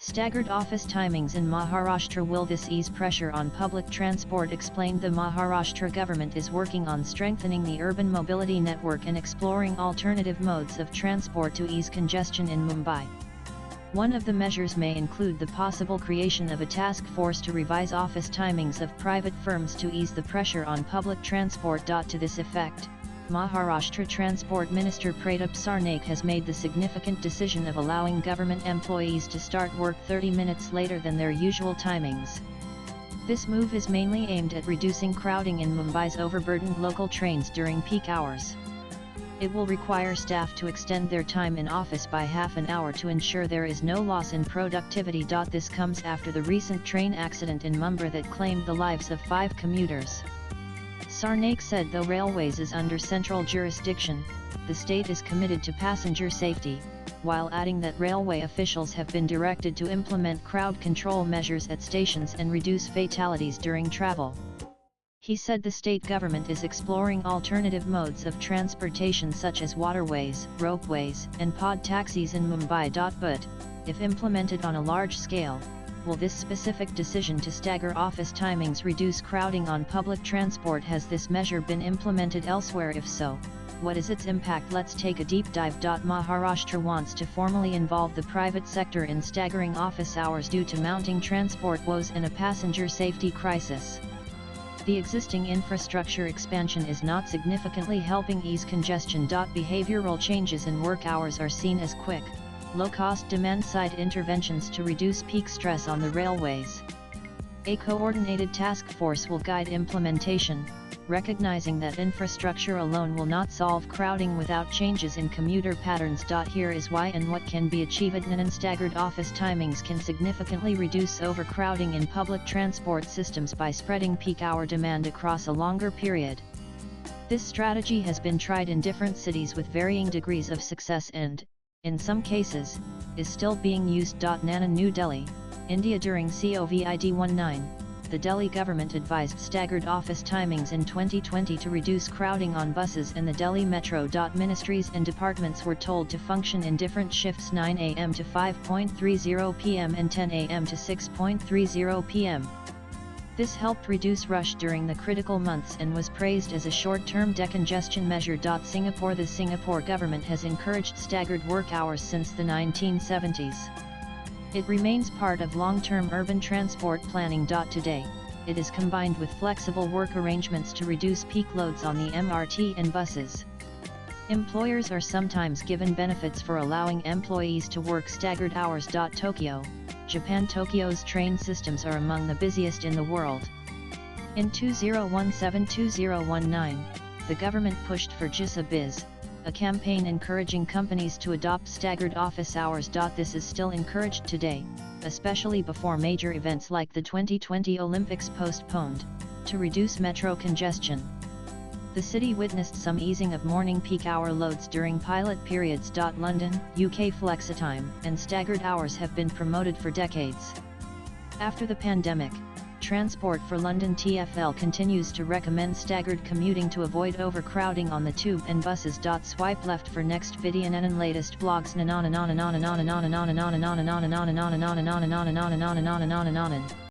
Staggered office timings in Maharashtra. Will this ease pressure on public transport? Explained. The Maharashtra government is working on strengthening the urban mobility network and exploring alternative modes of transport to ease congestion in Mumbai. One of the measures may include the possible creation of a task force to revise office timings of private firms to ease the pressure on public transport. To this effect, Maharashtra Transport Minister Pratap Sarnaik has made the significant decision of allowing government employees to start work 30 minutes later than their usual timings. This move is mainly aimed at reducing crowding in Mumbai's overburdened local trains during peak hours. It will require staff to extend their time in office by half an hour to ensure there is no loss in productivity. This comes after the recent train accident in Mumbai that claimed the lives of 5 commuters. Sarnaik said though railways is under central jurisdiction, the state is committed to passenger safety, while adding that railway officials have been directed to implement crowd control measures at stations and reduce fatalities during travel. He said the state government is exploring alternative modes of transportation such as waterways, ropeways, and pod taxis in Mumbai. But, if implemented on a large scale, will this specific decision to stagger office timings reduce crowding on public transport? Has this measure been implemented elsewhere? If so, what is its impact? Let's take a deep dive. Maharashtra wants to formally involve the private sector in staggering office hours due to mounting transport woes and a passenger safety crisis. The existing infrastructure expansion is not significantly helping ease congestion. Behavioral changes in work hours are seen as quick, low-cost demand-side interventions to reduce peak stress on the railways. A coordinated task force will guide implementation, recognizing that infrastructure alone will not solve crowding without changes in commuter patterns. Here is why and what can be achieved. Staggered office timings can significantly reduce overcrowding in public transport systems by spreading peak hour demand across a longer period. This strategy has been tried in different cities with varying degrees of success and, in some cases, is still being used. Nana, New Delhi, India. During COVID-19, the Delhi government advised staggered office timings in 2020 to reduce crowding on buses and the Delhi Metro. Ministries and departments were told to function in different shifts: 9 am to 5:30 pm and 10 am to 6:30 pm. This helped reduce rush during the critical months and was praised as a short-term decongestion measure. Singapore. The Singapore government has encouraged staggered work hours since the 1970s. It remains part of long-term urban transport planning. Today, it is combined with flexible work arrangements to reduce peak loads on the MRT and buses. Employers are sometimes given benefits for allowing employees to work staggered hours. Tokyo, Japan. Tokyo's train systems are among the busiest in the world. In 2017-2019, the government pushed for Jisa Biz, a campaign encouraging companies to adopt staggered office hours. This is still encouraged today, especially before major events like the 2020 Olympics postponed, to reduce metro congestion. The city witnessed some easing of morning peak hour loads during pilot periods. London, UK. Flexitime and staggered hours have been promoted for decades. After the pandemic, Transport for London TfL continues to recommend staggered commuting to avoid overcrowding on the tube and buses. Swipe left for next video and latest blogs.